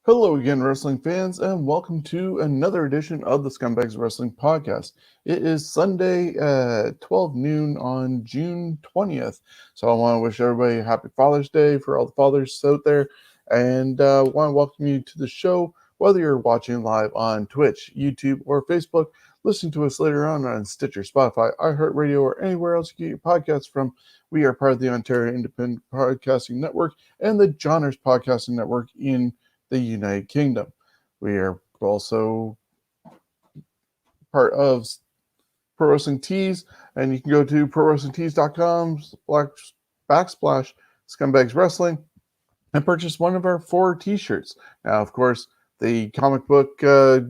Hello again, wrestling fans, and welcome to another edition of the Scumbags Wrestling Podcast. It is Sunday at 12 noon on June 20th. So I want to wish everybody a happy Father's Day for all the fathers out there, and want to welcome you to the show, whether you're watching live on Twitch, YouTube, or Facebook, listening to us later on Stitcher, Spotify, iHeartRadio, or anywhere else you get your podcasts from. We are part of the Ontario Independent Podcasting Network and the Johners Podcasting Network in the United Kingdom. We are also part of Pro Wrestling Tees, and you can go to prowrestlingtees.com/backsplash Scumbags Wrestling and purchase one of our 4 t-shirts. Now, of course, the comic book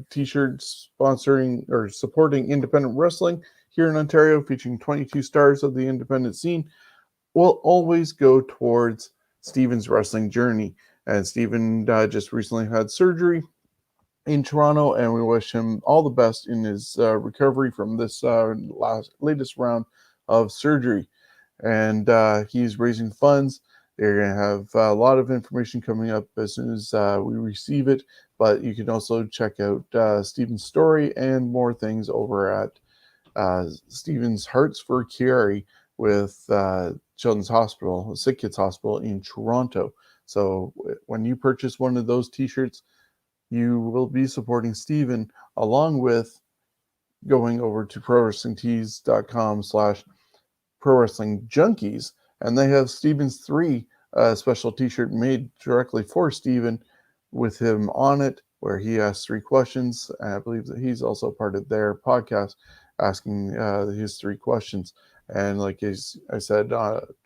t-shirts sponsoring or supporting independent wrestling here in Ontario, featuring 22 stars of the independent scene, will always go towards Steven's wrestling journey. And Steven just recently had surgery in Toronto, and we wish him all the best in his recovery from this latest round of surgery. And he's raising funds. They're going to have a lot of information coming up as soon as we receive it. But you can also check out Steven's story and more things over at Steven's Hearts for Chiari with Children's Hospital, Sick Kids Hospital in Toronto. So when you purchase one of those t-shirts, you will be supporting Steven, along with going over to prowrestlingtees.com/prowrestlingjunkies, and they have Steven's 3 special t-shirt made directly for Steven with him on it, where he asks 3 questions. And I believe that he's also part of their podcast asking his 3 questions. And like I said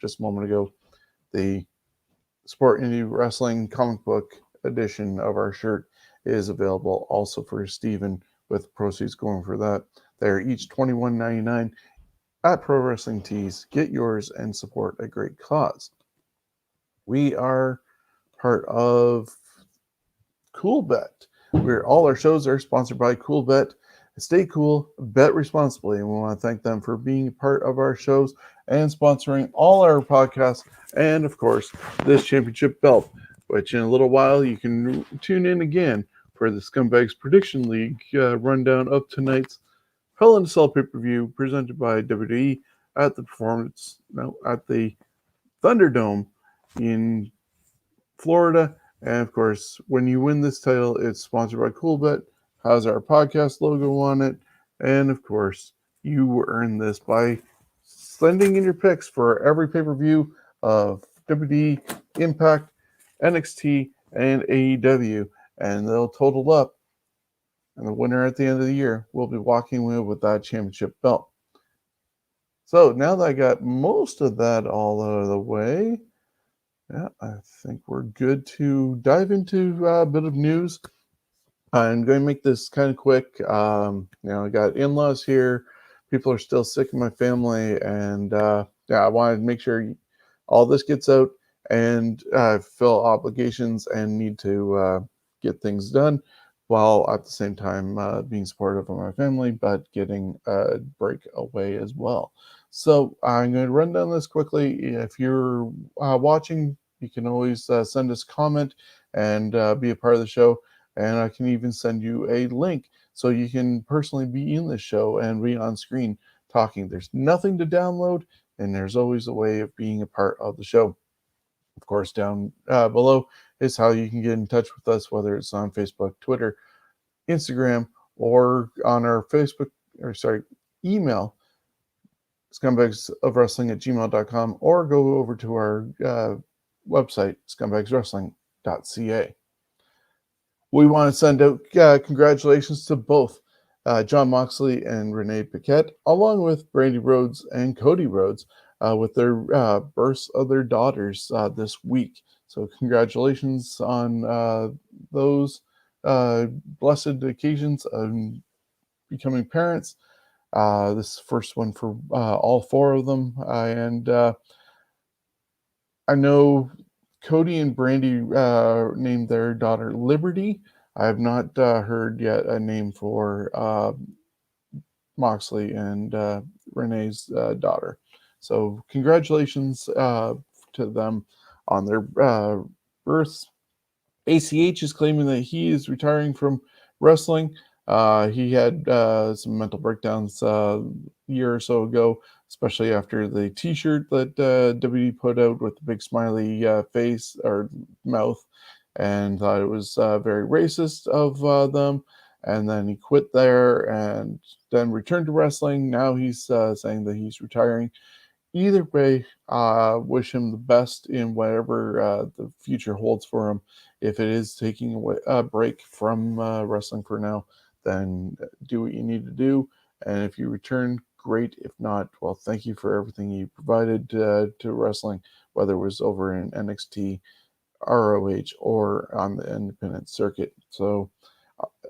just a moment ago, the Sport Indie Wrestling comic book edition of our shirt is available also for Steven, with proceeds going for that. They're each $21.99 at Pro Wrestling Tees. Get yours and support a great cause. We are part of CoolBet. All our shows are sponsored by CoolBet. Stay cool, bet responsibly, and we want to thank them for being a part of our shows and sponsoring all our podcasts, and of course this championship belt, which in a little while you can tune in again for the Scumbags Prediction League rundown of tonight's Hell in a Cell pay-per-view presented by WWE at the Thunderdome in Florida. And of course, when you win this title, it's sponsored by CoolBet, has our podcast logo on it, and of course, you earn this by sending in your picks for every pay-per-view of WWE, Impact, NXT, and AEW, and they'll total up, and the winner at the end of the year will be walking away with that championship belt. So now that I got most of that all out of the way, yeah, I think we're good to dive into a bit of news. I'm going to make this kind of quick. I got in-laws here. People are still sick in my family, and I wanted to make sure all this gets out, and fill obligations and need to get things done, while at the same time being supportive of my family, but getting a break away as well. So I'm going to run down this quickly. If you're watching, you can always send us a comment and be a part of the show. And I can even send you a link so you can personally be in the show and be on screen talking. There's nothing to download, and there's always a way of being a part of the show. Of course, down below is how you can get in touch with us, whether it's on Facebook, Twitter, Instagram, or on our email, scumbagsofwrestling@gmail.com, or go over to our website, scumbagswrestling.ca. We want to send out congratulations to both Jon Moxley and Renee Paquette, along with Brandy Rhodes and Cody Rhodes, with their births of their daughters this week. So congratulations on those blessed occasions of becoming parents. This is the first one for all 4 of them. And I know Cody and Brandy named their daughter Liberty. I have not heard yet a name for Moxley and Renee's daughter. So congratulations to them on their births. ACH is claiming that he is retiring from wrestling. He had some mental breakdowns a year or so ago, especially after the T-shirt that WWE put out with the big smiley face or mouth, and thought it was very racist of them. And then he quit there and then returned to wrestling. Now he's saying that he's retiring. Either way, wish him the best in whatever the future holds for him. If it is taking a break from wrestling for now, then do what you need to do. And if you return, great. If not, well, thank you for everything you provided to wrestling, whether it was over in NXT, ROH, or on the independent circuit. So,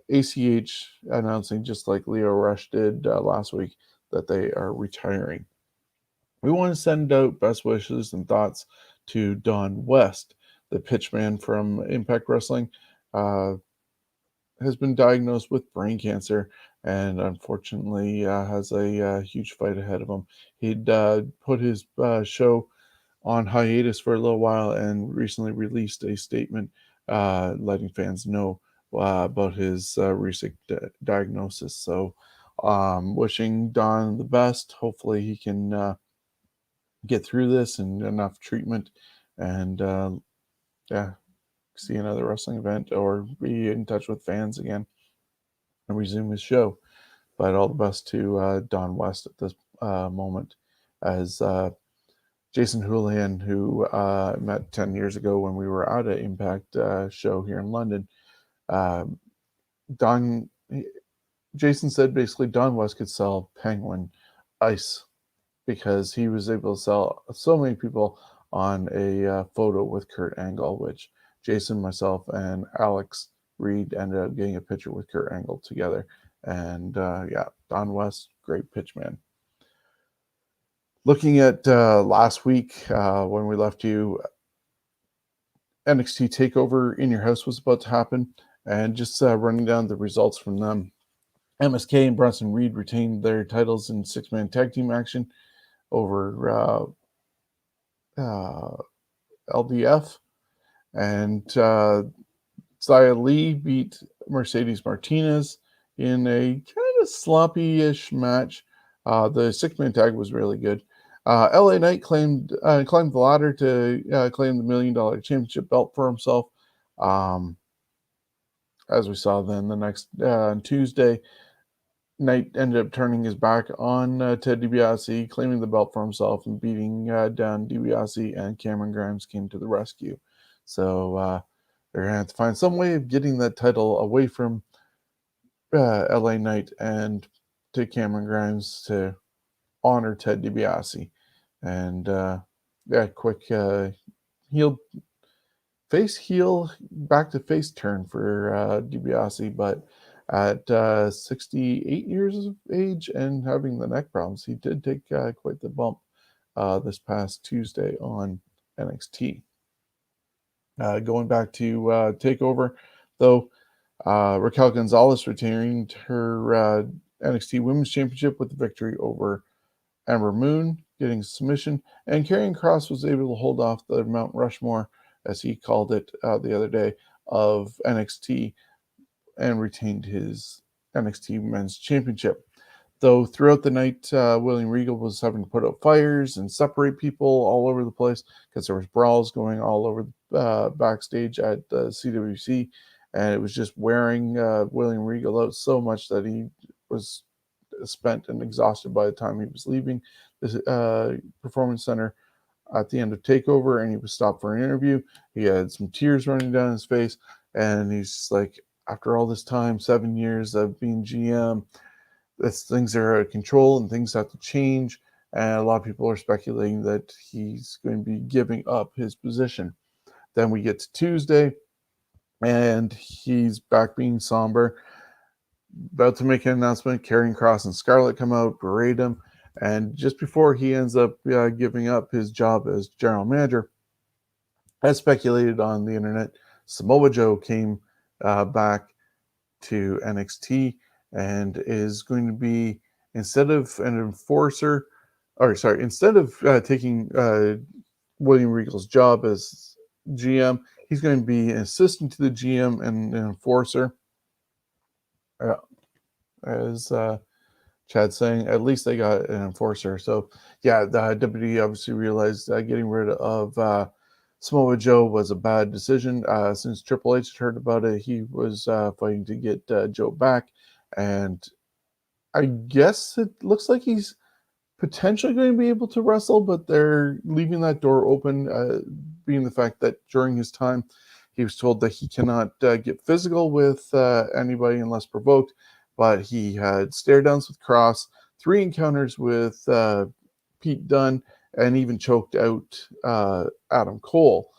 ACH announcing, just like Leo Rush did last week, that they are retiring. We want to send out best wishes and thoughts to Don West, the pitchman from Impact Wrestling. Has been diagnosed with brain cancer and unfortunately has a huge fight ahead of him. He'd put his show on hiatus for a little while and recently released a statement letting fans know about his recent diagnosis. So, wishing Don the best. Hopefully, he can get through this and enough treatment and yeah, see another wrestling event or be in touch with fans again and resume his show. But all the best to Don West at this moment, as Jason Houlihan, who met 10 years ago when we were at an Impact show here in London. Don Jason said basically Don West could sell Penguin ice because he was able to sell so many people on a photo with Kurt Angle, which Jason, myself, and Alex Reed ended up getting a picture with Kurt Angle together. And yeah, Don West, great pitchman. Looking at last week when we left you, NXT TakeOver in Your House was about to happen, and just running down the results from them. MSK and Bronson Reed retained their titles in six-man tag team action over LDF, and Xia Li beat Mercedes Martinez in a kind of sloppy-ish match. The six-man tag was really good. LA Knight climbed the ladder to claim the $1 million championship belt for himself. As we saw then the next Tuesday, Knight ended up turning his back on Ted DiBiase, claiming the belt for himself and beating down DiBiase, and Cameron Grimes came to the rescue. So they're going to have to find some way of getting that title away from LA Knight and to Cameron Grimes to honor Ted DiBiase. And yeah, quick heel back to face turn for DiBiase, but at 68 years of age and having the neck problems, he did take quite the bump this past Tuesday on NXT. Going back to TakeOver, though, Raquel Gonzalez retained her NXT Women's Championship with the victory over Amber Moon, getting submission, and Karrion Kross was able to hold off the Mount Rushmore, as he called it the other day, of NXT and retained his NXT Men's Championship. Though throughout the night, William Regal was having to put out fires and separate people all over the place because there was brawls going all over backstage at CWC, and it was just wearing William Regal out so much that he was spent and exhausted by the time he was leaving the Performance Center at the end of TakeOver, and he was stopped for an interview. He had some tears running down his face, and he's just like, after all this time, 7 years of being GM, things are out of control and things have to change. And a lot of people are speculating that he's going to be giving up his position. Then we get to Tuesday, and he's back being somber, about to make an announcement. Karrion Kross and Scarlett come out, berate him, and just before he ends up giving up his job as general manager, as speculated on the internet, Samoa Joe came back to NXT and is going to be, instead of taking William Regal's job as GM, he's going to be an assistant to the GM and an enforcer. As Chad's saying, at least they got an enforcer. So yeah, the WWE obviously realized getting rid of Samoa Joe was a bad decision. Since Triple H had heard about it, he was fighting to get Joe back, and I guess it looks like he's potentially going to be able to wrestle, but they're leaving that door open, being the fact that during his time, he was told that he cannot get physical with anybody unless provoked, but he had stare downs with Cross, 3 encounters with Pete Dunne, and even choked out Adam Cole.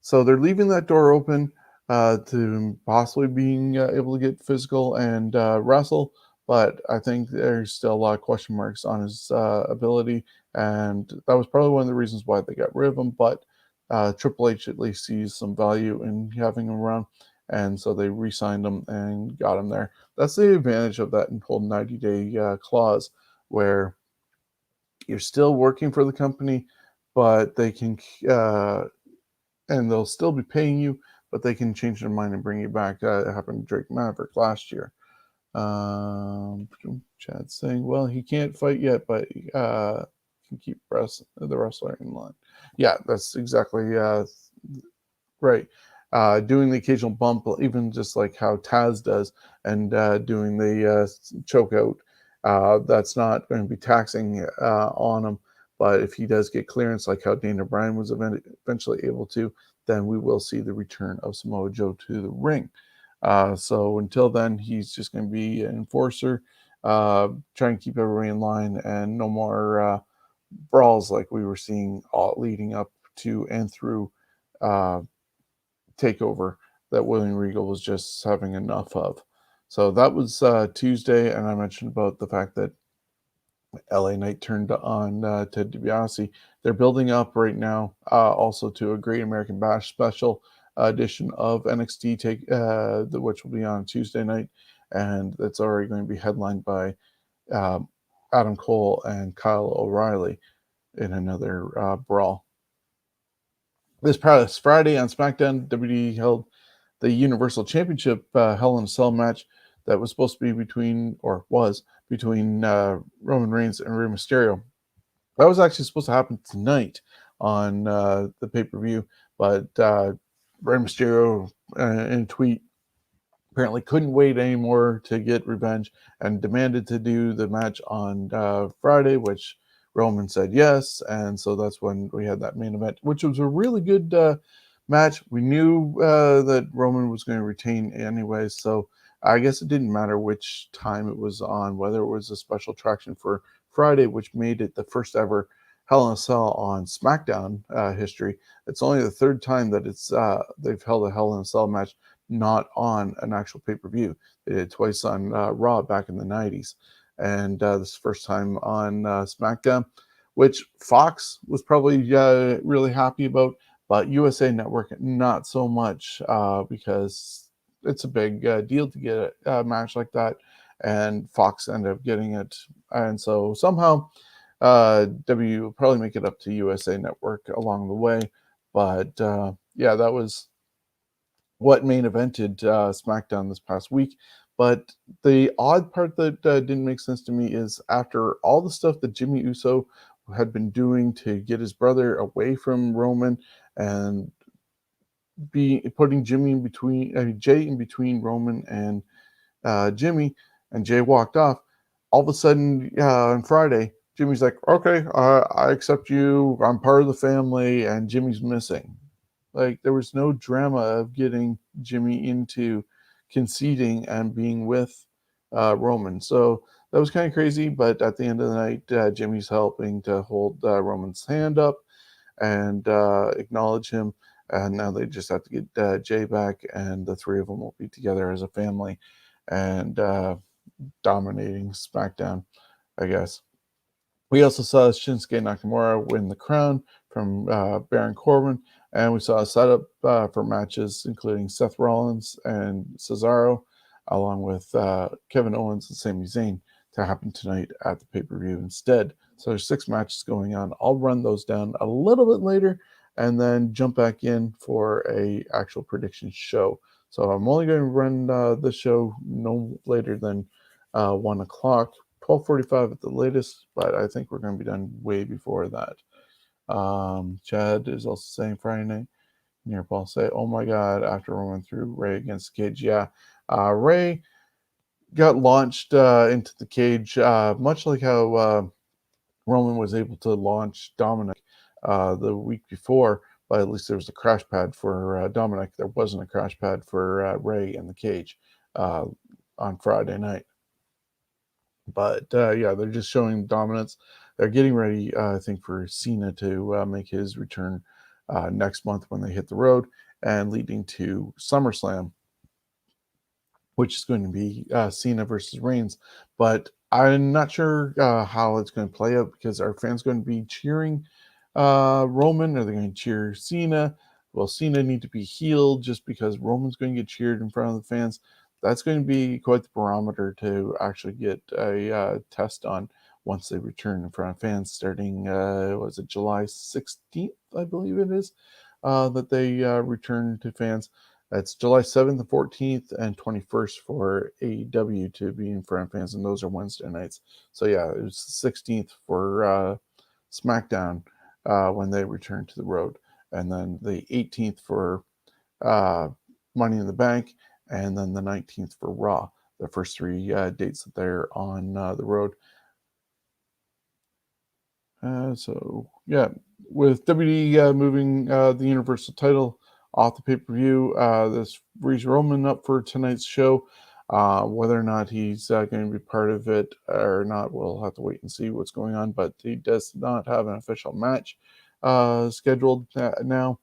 So they're leaving that door open to possibly being able to get physical and wrestle, but I think there's still a lot of question marks on his ability, and that was probably one of the reasons why they got rid of him. But Triple H at least sees some value in having him around, and so they re-signed him and got him there. That's the advantage of that whole 90-day clause, where you're still working for the company, but they can and they'll still be paying you, but they can change their mind and bring you back. It happened to Drake Maverick last year. Chad's saying, well, he can't fight yet, but can keep the wrestler in line. Yeah, that's exactly right. Doing the occasional bump, even just like how Taz does, and doing the choke out, that's not going to be taxing on him. But if he does get clearance, like how Dana Bryan was eventually able to, then we will see the return of Samoa Joe to the ring. So until then, he's just going to be an enforcer, trying to keep everybody in line, and no more brawls like we were seeing all leading up to and through takeover that William Regal was just having enough of. So that was Tuesday, and I mentioned about the fact that LA Knight turned on Ted DiBiase. They're building up right now also to a Great American Bash special edition of NXT which will be on Tuesday night, and it's already going to be headlined by Adam Cole and Kyle O'Reilly in another brawl. This past Friday on SmackDown, WWE held the Universal Championship Hell in a Cell match that was supposed to be between Roman Reigns and Rey Mysterio. That was actually supposed to happen tonight on the pay-per-view, but Rey Mysterio in a tweet apparently couldn't wait anymore to get revenge and demanded to do the match on Friday, which Roman said yes, and so that's when we had that main event, which was a really good match. We knew that Roman was going to retain anyway, so I guess it didn't matter which time it was on, whether it was a special attraction for Friday, which made it the first ever Hell in a Cell on SmackDown history. It's only the third time that they've held a Hell in a Cell match not on an actual pay-per-view. They did twice on Raw back in the 90s. And this is the first time on SmackDown, which Fox was probably really happy about, but USA Network not so much because it's a big deal to get a match like that, and Fox ended up getting it. And so somehow W will probably make it up to USA Network along the way. But yeah, that was what main evented SmackDown this past week. But the odd part that didn't make sense to me is after all the stuff that Jimmy Uso had been doing to get his brother away from Roman and be putting Jay in between Roman and Jimmy, and Jay walked off. All of a sudden on Friday, Jimmy's like, okay, I accept you. I'm part of the family, and Jimmy's missing. Like, there was no drama of getting Jimmy into conceding and being with Roman. So that was kind of crazy. But at the end of the night, Jimmy's helping to hold Roman's hand up and acknowledge him. And now they just have to get Jay back, and the three of them will be together as a family and dominating SmackDown, I guess. We also saw Shinsuke Nakamura win the crown from Baron Corbin, and we saw a setup for matches including Seth Rollins and Cesaro, along with Kevin Owens and Sami Zayn, to happen tonight at the pay-per-view instead. So there's 6 matches going on. I'll run those down a little bit later and then jump back in for a actual prediction show. So I'm only going to run the show no later than 1 o'clock, 12:45 at the latest, but I think we're going to be done way before that. Chad is also saying Friday night. Near Paul say, "Oh my God!" After Roman threw Ray against the cage, yeah, Ray got launched into the cage, much like how Roman was able to launch Dominic the week before. But at least there was a crash pad for Dominic. There wasn't a crash pad for Ray in the cage on Friday night. But yeah, they're just showing dominance. They're getting ready, I think, for Cena to make his return next month when they hit the road, and leading to SummerSlam, which is going to be Cena versus Reigns. But I'm not sure how it's going to play out, because our fans going to be cheering Roman? Are they going to cheer Cena? Will Cena need to be healed just because Roman's going to get cheered in front of the fans? That's going to be quite the barometer to actually get a test on once they return in front of fans starting, was it July 16th, I believe it is, that they return to fans. It's July 7th, and 14th, and 21st for AEW to be in front of fans, and those are Wednesday nights. So yeah, it was the 16th for SmackDown when they return to the road, and then the 18th for Money in the Bank, and then the 19th for Raw. The first three dates that they're on the road. So yeah, with WWE moving the Universal title off the pay-per-view, this frees Roman up for tonight's show. Whether or not he's going to be part of it or not, we'll have to wait and see what's going on. But he does not have an official match scheduled now.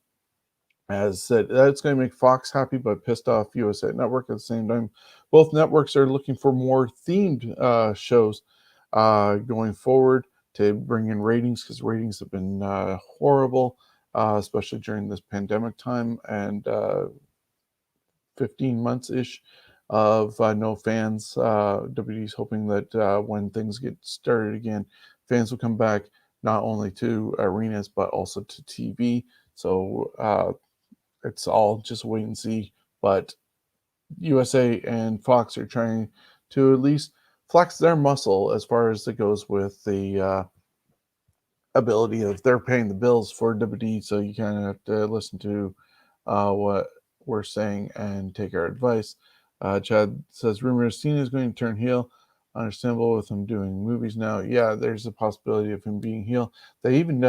As said, that's going to make Fox happy, but pissed off USA Network at the same time. Both networks are looking for more themed shows going forward to bring in ratings, because ratings have been horrible, especially during this pandemic time and 15 months ish of no fans. WWE's hoping that when things get started again, fans will come back not only to arenas but also to TV. So it's all just wait and see. But USA and Fox are trying to at least flex their muscle as far as it goes with the ability of they're paying the bills for WWE, so you kind of have to listen to what we're saying and take our advice. Chad says, rumors Cena is going to turn heel. Understandable with him doing movies now. Yeah, there's a possibility of him being heel. They even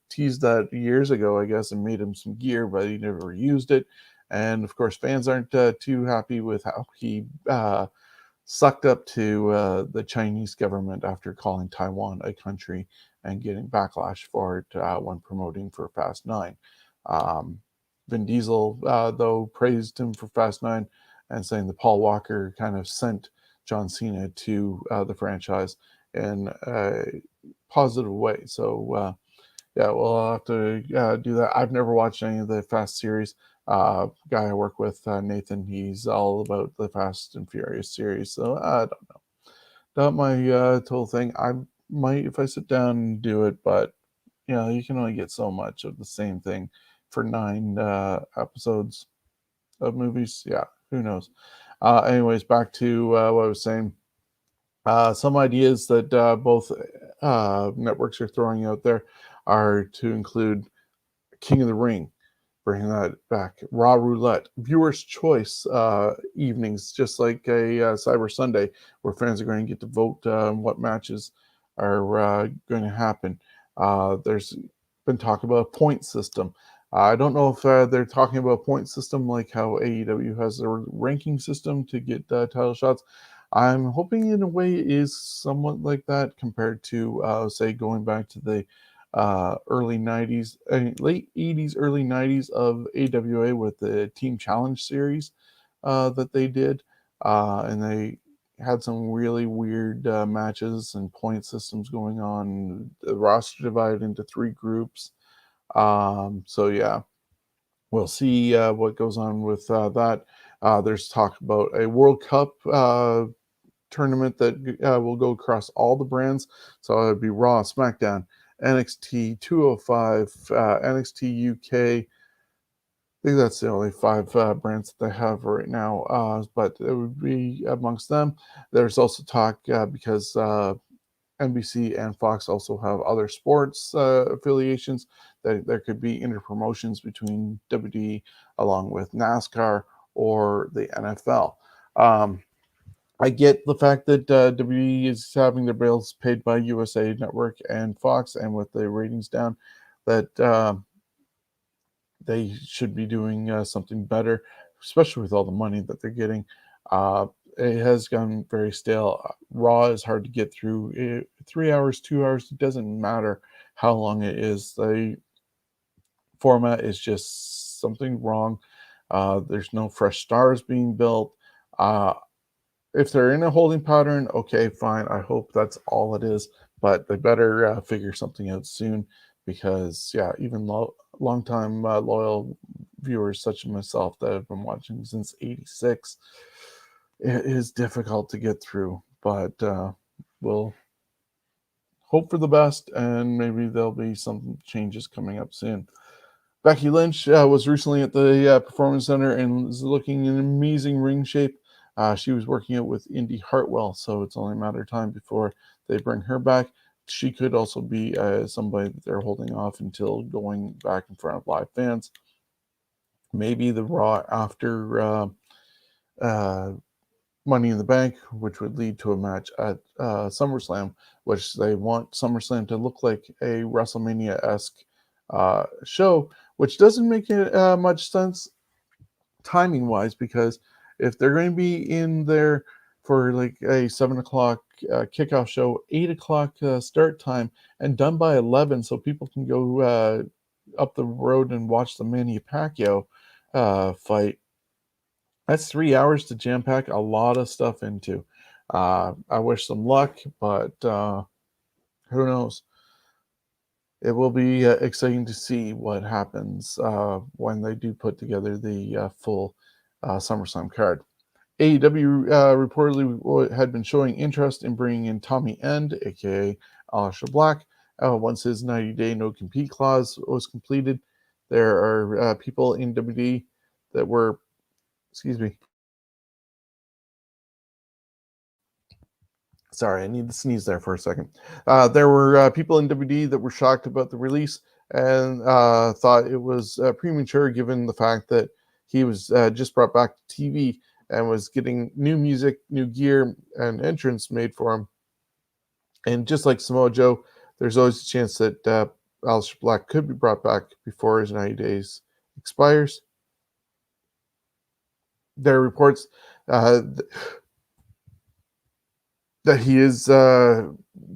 teased that years ago, I guess, and made him some gear, but he never used it. And of course, fans aren't too happy with how he sucked up to the Chinese government after calling Taiwan a country and getting backlash for it when promoting for Fast 9. Vin Diesel, though, praised him for Fast 9 and saying that Paul Walker kind of sent John Cena to the franchise in a positive way. So, yeah, we'll have to do that. I've never watched any of the Fast series. Guy I work with, Nathan, he's all about the Fast and Furious series. So I don't know. Not my total thing. I might, if I sit down and do it, but you can only get so much of the same thing for 9 episodes of movies. Yeah, who knows? Anyways, back to what I was saying. Some ideas that both networks are throwing out there are to include King of the Ring, bringing that back. Raw Roulette, Viewers' Choice evenings, just like a Cyber Sunday, where fans are going to get to vote what matches are going to happen. There's been talk about a point system. I don't know if they're talking about a point system like how AEW has their ranking system to get title shots. I'm hoping in a way it is somewhat like that, compared to, say, going back to the early 90s, late 80s, early 90s of AWA with the Team Challenge series that they did. And they had some really weird matches and point systems going on. The roster divided into 3 groups. So, yeah, we'll see what goes on with that. There's talk about a World Cup tournament that will go across all the brands. So it would be Raw, SmackDown, NXT 205, NXT UK. I think that's the only 5 brands that they have right now, but it would be amongst them. There's also talk because NBC and Fox also have other sports affiliations that there could be interpromotions between WWE along with NASCAR or the NFL. I get the fact that WWE is having their bills paid by USA Network and Fox, and with the ratings down, that they should be doing something better, especially with all the money that they're getting. It has gone very stale. Raw is hard to get through. 3 hours, 2 hours, it doesn't matter how long it is. The format is just something wrong. There's no fresh stars being built. If they're in a holding pattern, okay, fine. I hope that's all it is, but they better figure something out soon because, yeah, even long-time loyal viewers such as myself that have been watching since '86, it is difficult to get through. But we'll hope for the best, and maybe there'll be some changes coming up soon. Becky Lynch was recently at the Performance Center and is looking in amazing ring shape. She was working out with Indy Hartwell, so it's only a matter of time before they bring her back. She could also be somebody that they're holding off until going back in front of live fans. Maybe the Raw after Money in the Bank, which would lead to a match at SummerSlam, which they want SummerSlam to look like a WrestleMania-esque show, which doesn't make it much sense timing-wise, because if they're going to be in there for like a 7 o'clock kickoff show, 8 o'clock start time, and done by 11 so people can go up the road and watch the Manny Pacquiao fight, that's 3 hours to jam pack a lot of stuff into. I wish them luck, but who knows? It will be exciting to see what happens when they do put together the full SummerSlam card. AEW reportedly had been showing interest in bringing in Tommy End, aka Aleister Black, once his 90-day no-compete clause was completed. There are people in WWE that were, excuse me, sorry, I need to sneeze there for a second. There were people in WWE that were shocked about the release and thought it was premature given the fact that he was just brought back to TV and was getting new music, new gear, and entrance made for him. And just like Samoa Joe, there's always a chance that Aleister Black could be brought back before his 90 days expires. There are reports that he is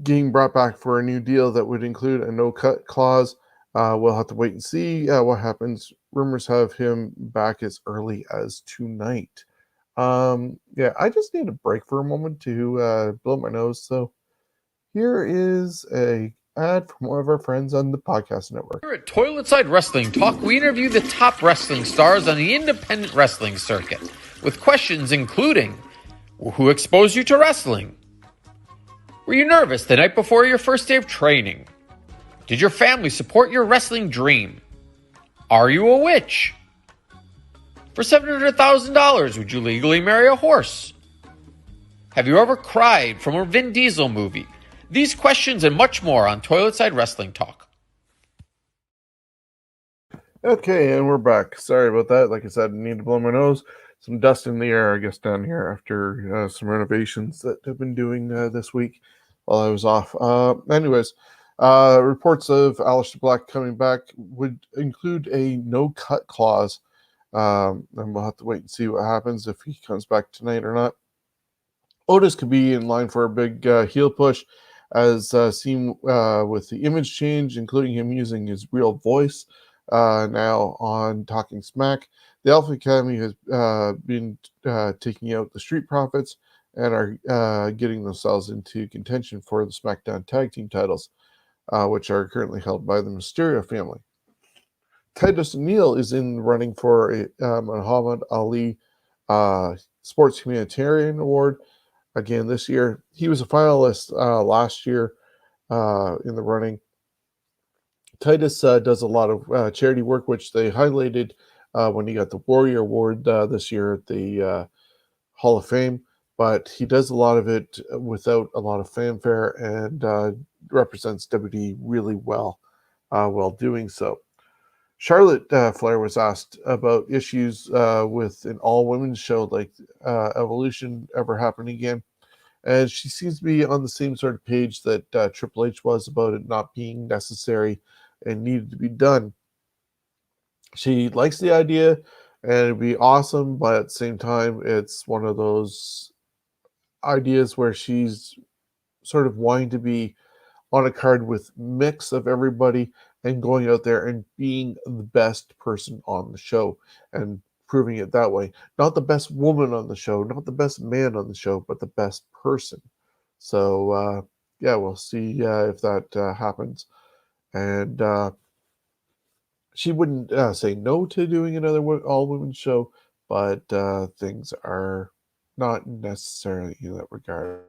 getting brought back for a new deal that would include a no-cut clause. We'll have to wait and see what happens. Rumors have him back as early as tonight. Yeah, I just need a break for a moment to blow my nose. So here is a ad from one of our friends on the podcast network. Here at Toiletside Wrestling Talk, we interview the top wrestling stars on the independent wrestling circuit with questions including, who exposed you to wrestling? Were you nervous the night before your first day of training? Did your family support your wrestling dream? Are you a witch? For $700,000, would you legally marry a horse? Have you ever cried from a Vin Diesel movie? These questions and much more on Toiletside Wrestling Talk. Okay, and we're back. Sorry about that. Like I said, I need to blow my nose. Some dust in the air, I guess, down here after some renovations that I've been doing this week while I was off. Anyways, reports of Aleister Black coming back would include a no-cut clause. And we'll have to wait and see what happens if he comes back tonight or not. Otis could be in line for a big heel push, as seen with the image change, including him using his real voice now on Talking Smack. The Alpha Academy has been taking out the Street Profits and are getting themselves into contention for the SmackDown Tag Team titles, which are currently held by the Mysterio family. Titus O'Neil is in the running for a Muhammad Ali Sports Humanitarian Award again this year. He was a finalist last year in the running. Titus does a lot of charity work, which they highlighted when he got the Warrior Award this year at the Hall of Fame. But he does a lot of it without a lot of fanfare and represents WWE really well while doing so. Charlotte Flair was asked about issues with an all women's show like Evolution ever happening again. And she seems to be on the same sort of page that Triple H was about it not being necessary and needed to be done. She likes the idea and it'd be awesome, but at the same time, it's one of those ideas where she's sort of wanting to be on a card with mix of everybody and going out there and being the best person on the show and proving it that way. Not the best woman on the show, not the best man on the show, but the best person. So yeah, we'll see if that happens. And she wouldn't say no to doing another all women show, but things are not necessarily in that regard.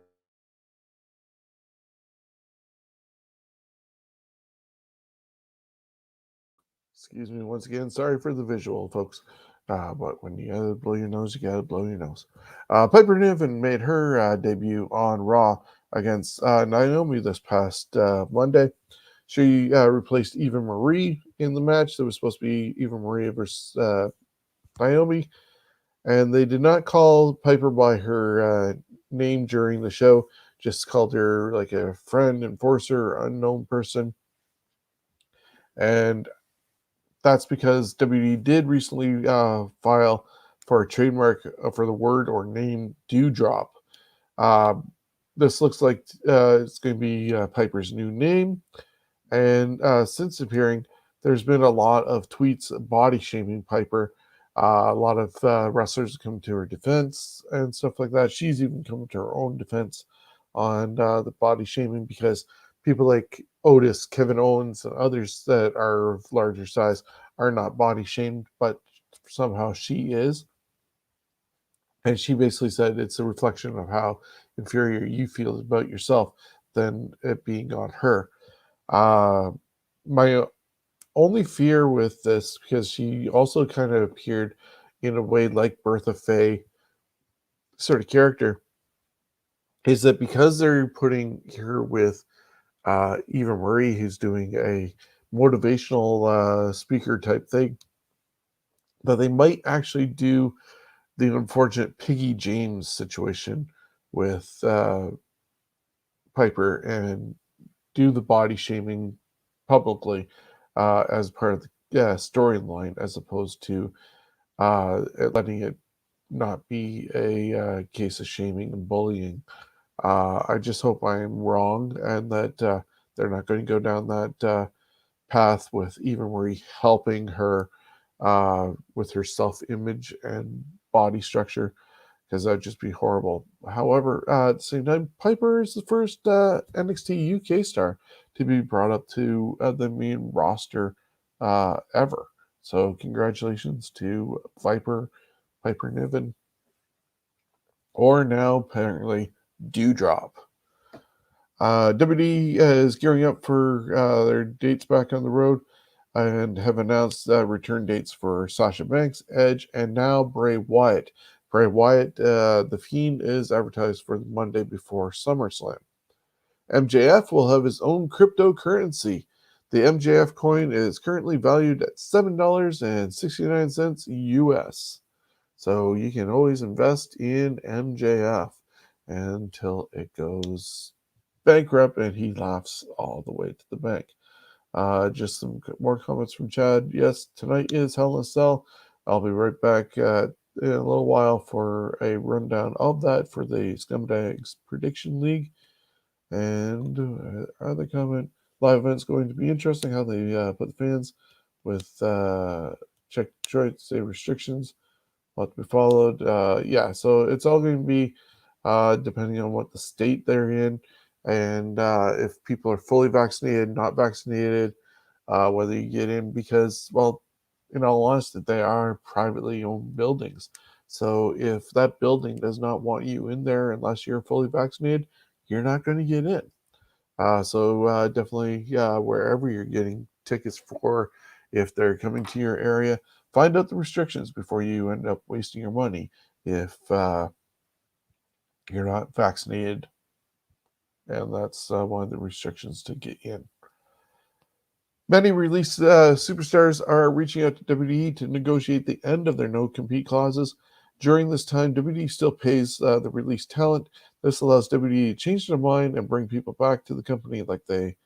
Excuse me once again. Sorry for the visual, folks. But when you gotta blow your nose, you gotta blow your nose. Piper Niven made her debut on Raw against Naomi this past Monday. She replaced Eva Marie in the match. That was supposed to be Eva Marie versus Naomi, and they did not call Piper by her name during the show. Just called her like a friend, enforcer, unknown person, and that's because WWE did recently file for a trademark for the word or name Dewdrop. Uh, this looks like it's going to be Piper's new name. And since appearing, there's been a lot of tweets body shaming Piper. A lot of wrestlers come to her defense and stuff like that. She's even come to her own defense on the body shaming because people like Otis, Kevin Owens, and others that are of larger size are not body shamed, but somehow she is. And she basically said it's a reflection of how inferior you feel about yourself than it being on her. Uh, my only fear with this, because she also kind of appeared in a way like Bertha Faye sort of character, is that because they're putting her with Eva Marie, who's doing a motivational speaker type thing, that they might actually do the unfortunate Piggy James situation with Piper and do the body shaming publicly as part of the storyline, as opposed to letting it not be a case of shaming and bullying. I just hope I am wrong and that they're not going to go down that path with Eva Marie helping her with her self image and body structure, because that'd just be horrible. However, at the same time, Piper is the first NXT UK star to be brought up to the main roster ever. So, congratulations to Piper Niven, or now apparently Dewdrop. WWE is gearing up for their dates back on the road and have announced return dates for Sasha Banks, Edge, and now Bray Wyatt. Bray Wyatt, the Fiend, is advertised for the Monday before SummerSlam. MJF will have his own cryptocurrency. The MJF coin is currently valued at $7.69 US. So you can always invest in MJF until it goes bankrupt and he laughs all the way to the bank. Just some more comments from Chad. Yes, tonight is Hell in a Cell. I'll be right back in a little while for a rundown of that for the Scumbags Prediction League. And other comment, live event's going to be interesting how they put the fans with check Detroit state restrictions. What to be followed. Yeah, so it's all going to be depending on what the state they're in and if people are fully vaccinated, not vaccinated, whether you get in because, well, in all honesty, they are privately owned buildings. So if that building does not want you in there unless you're fully vaccinated, you're not going to get in. So definitely, wherever you're getting tickets for if they're coming to your area. Find out the restrictions before you end up wasting your money if you're not vaccinated. And that's one of the restrictions to get in. Many released superstars are reaching out to WWE to negotiate the end of their no-compete clauses. During this time, WWE still pays the released talent. This allows WWE to change their mind and bring people back to the company like they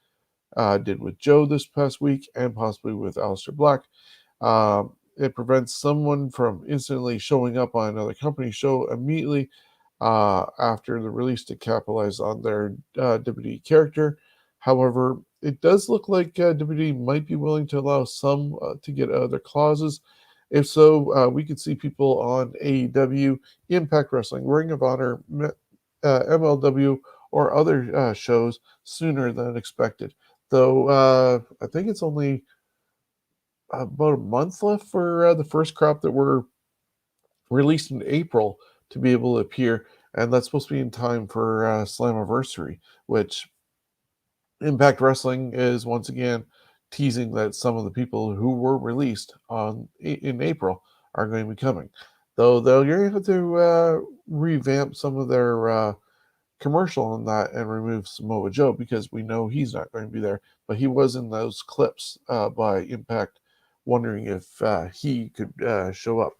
did with Joe this past week and possibly with Aleister Black. It prevents someone from instantly showing up on another company show immediately after the release to capitalize on their WWE character. However, it does look like WWE might be willing to allow some to get out of their clauses. If so, we could see people on AEW, Impact Wrestling, Ring of Honor, MLW, or other shows sooner than expected. Though I think it's only about a month left for the first crop that were released in April to be able to appear, and that's supposed to be in time for Slammiversary, which Impact Wrestling is once again teasing that some of the people who were released in April are going to be coming. Though they're going to have to revamp some of their commercial on that and remove Samoa Joe because we know he's not going to be there. But he was in those clips by Impact, wondering if he could show up.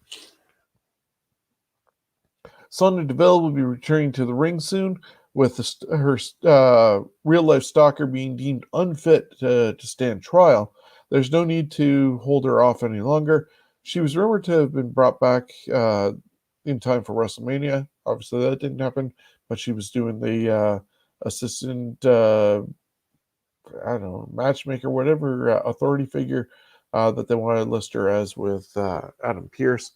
Sonya Deville will be returning to the ring soon, with her real-life stalker being deemed unfit to stand trial. There's no need to hold her off any longer. She was rumored to have been brought back in time for WrestleMania. Obviously, that didn't happen, but she was doing the assistant, I don't know, matchmaker, whatever authority figure that they wanted to list her as with Adam Pearce.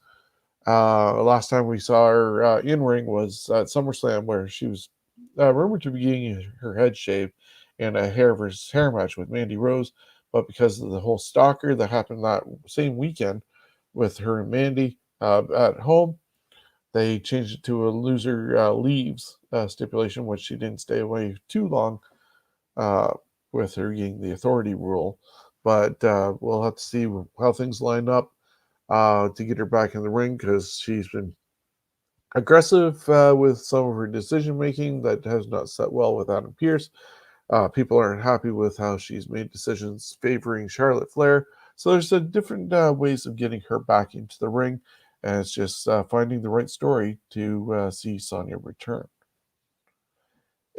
Last time we saw her in ring was at SummerSlam, where she was rumored to be getting her head shaved in a hair versus hair match with Mandy Rose. But because of the whole stalker that happened that same weekend with her and Mandy at home, they changed it to a loser leaves stipulation, which she didn't stay away too long with her getting the authority rule. But we'll have to see how things line up to get her back in the ring, because she's been aggressive with some of her decision making that has not set well with Adam Pearce. People aren't happy with how she's made decisions favoring Charlotte Flair. So there's different ways of getting her back into the ring, and it's just finding the right story to see Sonya return.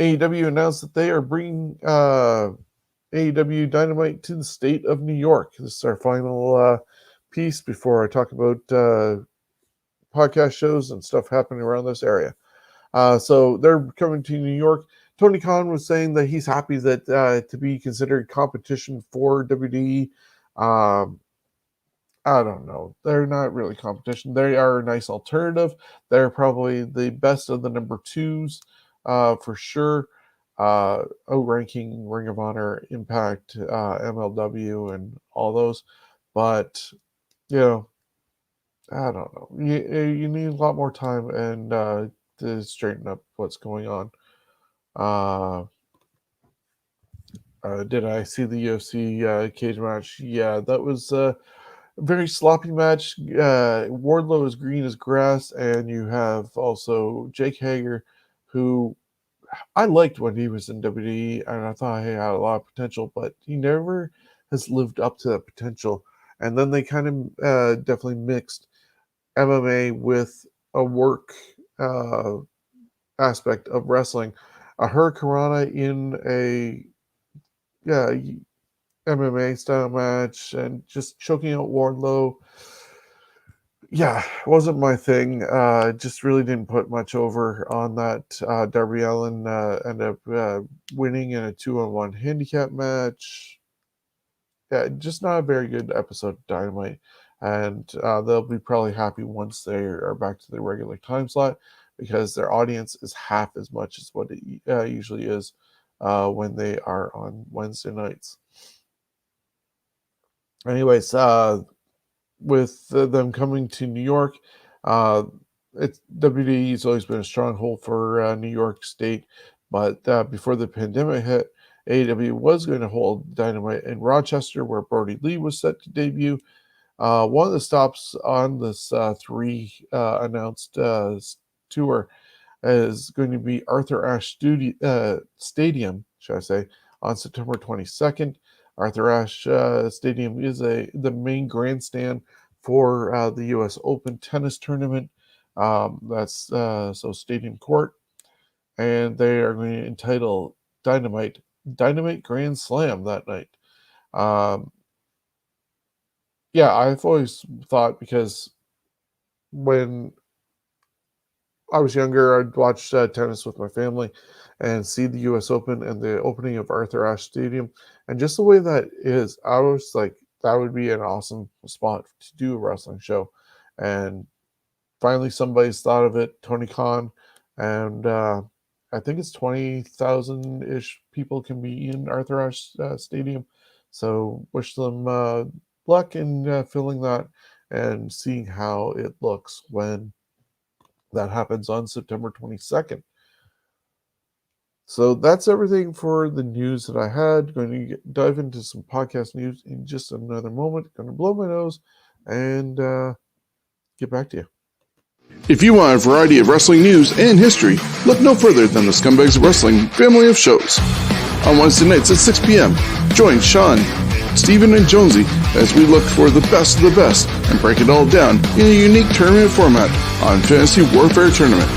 AEW announced that they are bringing AEW Dynamite to the state of New York. This is our final piece before I talk about podcast shows and stuff happening around this area. So they're coming to New York. Tony Khan was saying that he's happy that to be considered competition for WWE. I don't know. They're not really competition. They are a nice alternative. They're probably the best of the number twos for sure. Outranking Ring of Honor, Impact, MLW, and all those. But, you know, I don't know. You need a lot more time and to straighten up what's going on. Did I see the UFC cage match? Yeah, that was a very sloppy match. Wardlow is green as grass, and you have also Jake Hager, who I liked when he was in WWE, and I thought he had a lot of potential, but he never has lived up to that potential. And then they kind of definitely mixed MMA with a work aspect of wrestling. A Hurricanrana in a MMA style match and just choking out Wardlow. Yeah, wasn't my thing. Just really didn't put much over on that. Darby Allin ended up winning in a 2-on-1 handicap match. Yeah, just not a very good episode of Dynamite. And they'll be probably happy once they are back to the regular time slot, because their audience is half as much as what it usually is when they are on Wednesday nights. Anyways, with them coming to New York, WWE's always been a stronghold for New York State, but before the pandemic hit, AEW was going to hold Dynamite in Rochester, where Brody Lee was set to debut. One of the stops on this three announced tour is going to be Arthur Ashe Stadium, should I say, on September 22nd. Arthur Ashe Stadium is the main grandstand for the U.S. Open tennis tournament. That's so Stadium Court, and they are going to entitle Dynamite Grand Slam that night. Yeah, I've always thought, because when I was younger, I'd watch tennis with my family and see the U.S. Open and the opening of Arthur Ashe Stadium. And just the way that is, I was like, that would be an awesome spot to do a wrestling show. And finally, somebody's thought of it, Tony Khan. And I think it's 20,000-ish people can be in Arthur Ashe Stadium. So wish them luck in filling that and seeing how it looks when that happens on September 22nd. So that's everything for the news that I had. Going to dive into some podcast news in just another moment. Going to blow my nose and get back to you. If you want a variety of wrestling news and history, look no further than the Scumbags Wrestling family of shows. On Wednesday nights at 6 p.m., join Shawn, Steven, and Jonesy as we look for the best of the best and break it all down in a unique tournament format on Fantasy Warfare Tournament.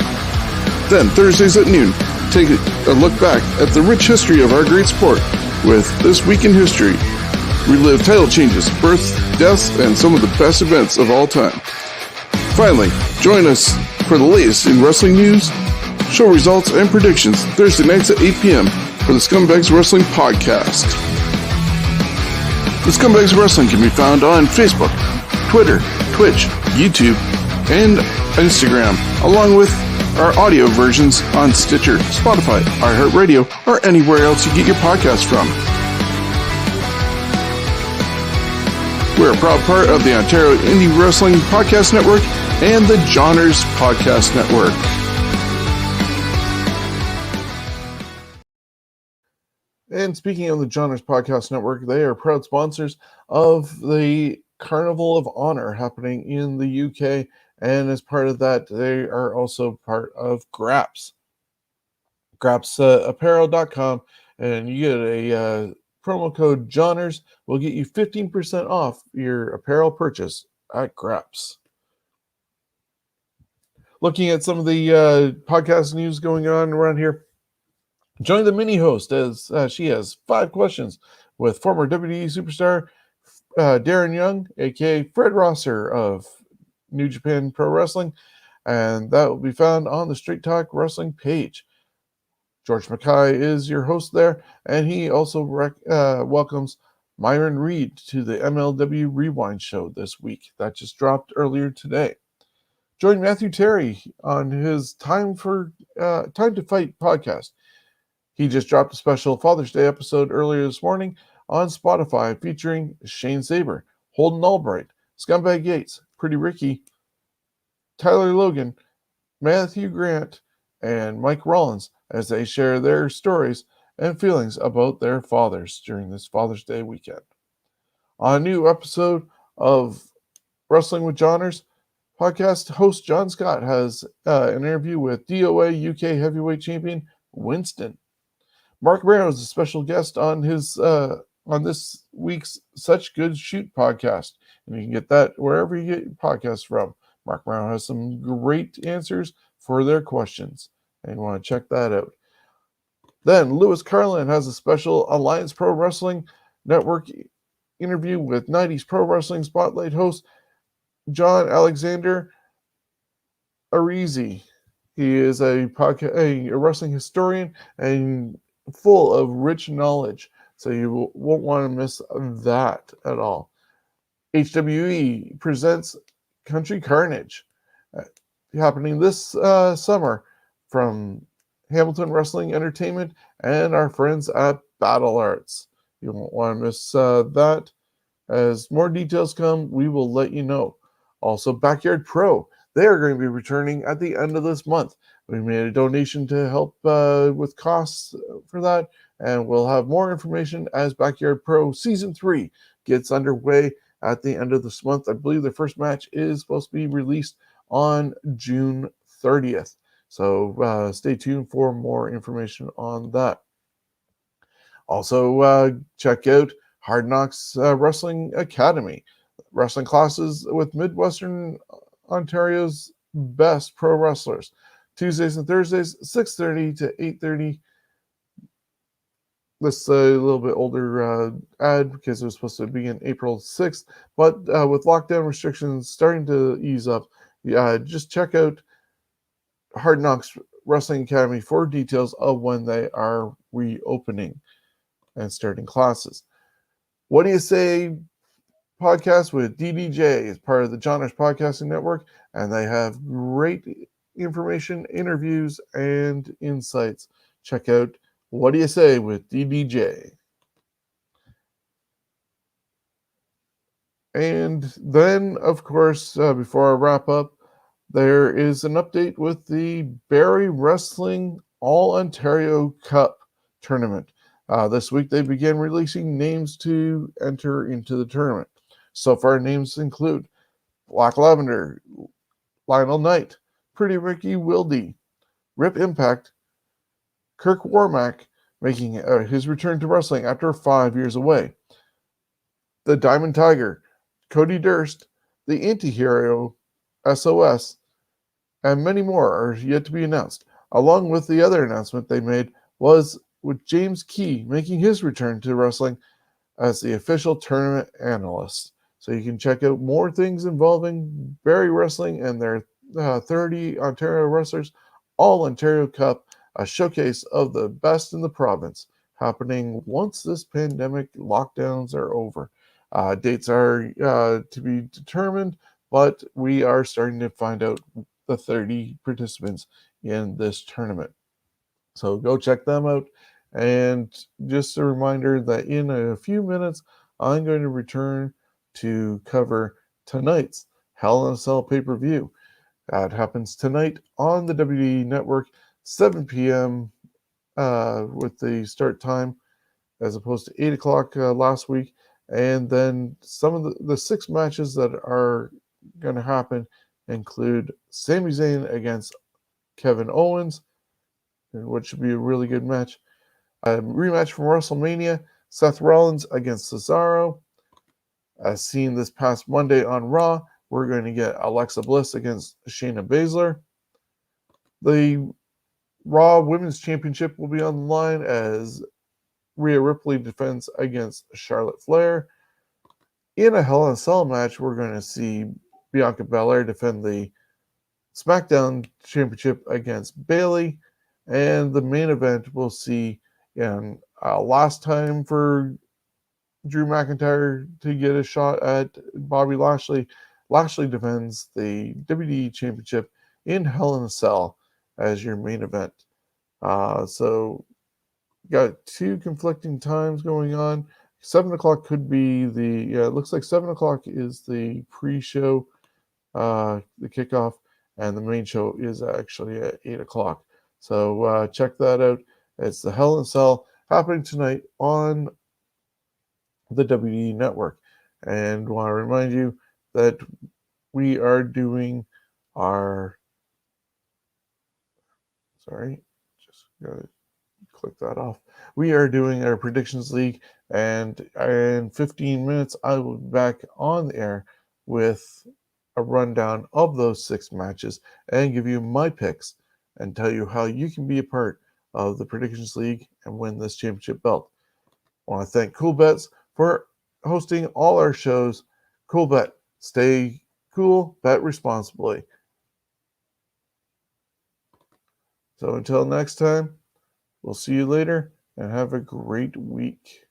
Then, Thursdays at noon, take a look back at the rich history of our great sport with This Week in History. Relive title changes, births, deaths, and some of the best events of all time. Finally, join us for the latest in wrestling news, show results, and predictions Thursday nights at 8 p.m. for the Scumbags Wrestling Podcast. The Scumbags Wrestling can be found on Facebook, Twitter, Twitch, YouTube, and Instagram, along with our audio versions on Stitcher, Spotify, iHeartRadio, or anywhere else you get your podcasts from. We're a proud part of the Ontario Indie Wrestling Podcast Network and the Johners Podcast Network. And speaking of the Johners Podcast Network, they are proud sponsors of the Carnival of Honor happening in the UK. And as part of that, they are also part of Graps. GrapsApparel.com. And you get a promo code Johners will get you 15% off your apparel purchase at Graps. Looking at some of the podcast news going on around here, join the mini host as she has 5 questions with former WWE superstar Darren Young, aka Fred Rosser of New Japan Pro Wrestling, and that will be found on the Straight Talk Wrestling page. George Mackay is your host there, and he also welcomes Myron Reed to the MLW Rewind show this week. That just dropped earlier today. Join Matthew Terry on his Time to Fight podcast. He just dropped a special Father's Day episode earlier this morning on Spotify featuring Shane Saber, Holden Albright, Scumbag Yates, Pretty Ricky, Tyler Logan, Matthew Grant, and Mike Rollins as they share their stories and feelings about their fathers during this Father's Day weekend. On a new episode of Wrestling with Johners, podcast host John Scott has an interview with DOA UK Heavyweight Champion Winston. Mark Barrow is a special guest on his on this week's Such Good Shoot podcast, and you can get that wherever you get your podcasts from. Mark Barrow has some great answers for their questions, and you want to check that out. Then Lewis Carlin has a special Alliance Pro Wrestling Network interview with 90s Pro Wrestling Spotlight host John Alexander Arizi. He is a wrestling historian and full of rich knowledge, so you won't want to miss that at all. HWE presents Country Carnage, happening this summer from Hamilton Wrestling Entertainment and our friends at Battle Arts. You won't want to miss that. As more details come, we will let you know. Also, Backyard Pro, they are going to be returning at the end of this month. We made a donation to help with costs for that, and we'll have more information as Backyard Pro Season 3 gets underway at the end of this month. I believe the first match is supposed to be released on June 30th. So stay tuned for more information on that. Also, check out Hard Knocks Wrestling Academy, wrestling classes with Midwestern Ontario's best pro wrestlers. Tuesdays and Thursdays, 6:30 to 8:30. This is a little bit older ad because it was supposed to begin April 6th, but with lockdown restrictions starting to ease up, just check out Hard Knocks Wrestling Academy for details of when they are reopening and starting classes. What do you say? Podcast with DDJ is part of the Johners Podcasting Network, and they have great information, interviews, and insights. Check out What Do You Say with DDJ. And then, of course, before I wrap up, there is an update with the Barrie Wrestling All Ontario Cup tournament. This week, they began releasing names to enter into the tournament. So far, names include Black Lavender, Lionel Knight, Pretty Ricky Wilde, Rip Impact, Kirk Warmack making his return to wrestling after 5 years away, the Diamond Tiger, Cody Durst, the Antihero, SOS, and many more are yet to be announced. Along with the other announcement they made was with James Key making his return to wrestling as the official tournament analyst. So you can check out more things involving Barrie Wrestling and their 30 Ontario wrestlers, All Ontario Cup, a showcase of the best in the province, happening once this pandemic lockdowns are over. Dates are to be determined, but we are starting to find out the 30 participants in this tournament. So go check them out. And just a reminder that in a few minutes, I'm going to return to cover tonight's Hell in a Cell pay-per-view. That happens tonight on the WWE Network, 7 p.m. With the start time, as opposed to 8 o'clock last week. And then some of the 6 matches that are going to happen include Sami Zayn against Kevin Owens, which should be a really good match. A rematch from WrestleMania, Seth Rollins against Cesaro. As seen this past Monday on Raw, we're going to get Alexa Bliss against Shayna Baszler. The Raw Women's Championship will be on the line as Rhea Ripley defends against Charlotte Flair. In a Hell in a Cell match, we're going to see Bianca Belair defend the SmackDown Championship against Bayley. And the main event we'll see last time for Drew McIntyre to get a shot at Bobby Lashley. Lashley defends the WWE Championship in Hell in a Cell as your main event. So got 2 conflicting times going on. 7 o'clock could be it looks like 7 o'clock is the pre-show, the kickoff, and the main show is actually at 8 o'clock. So check that out. It's the Hell in a Cell happening tonight on the WWE Network. And want to remind you that we are doing our... Sorry, just got to click that off. We are doing our Predictions League, and in 15 minutes, I will be back on the air with a rundown of those 6 matches and give you my picks and tell you how you can be a part of the Predictions League and win this championship belt. I want to thank Cool Bets for hosting all our shows. Cool Bet, stay cool, bet responsibly. So until next time, we'll see you later and have a great week.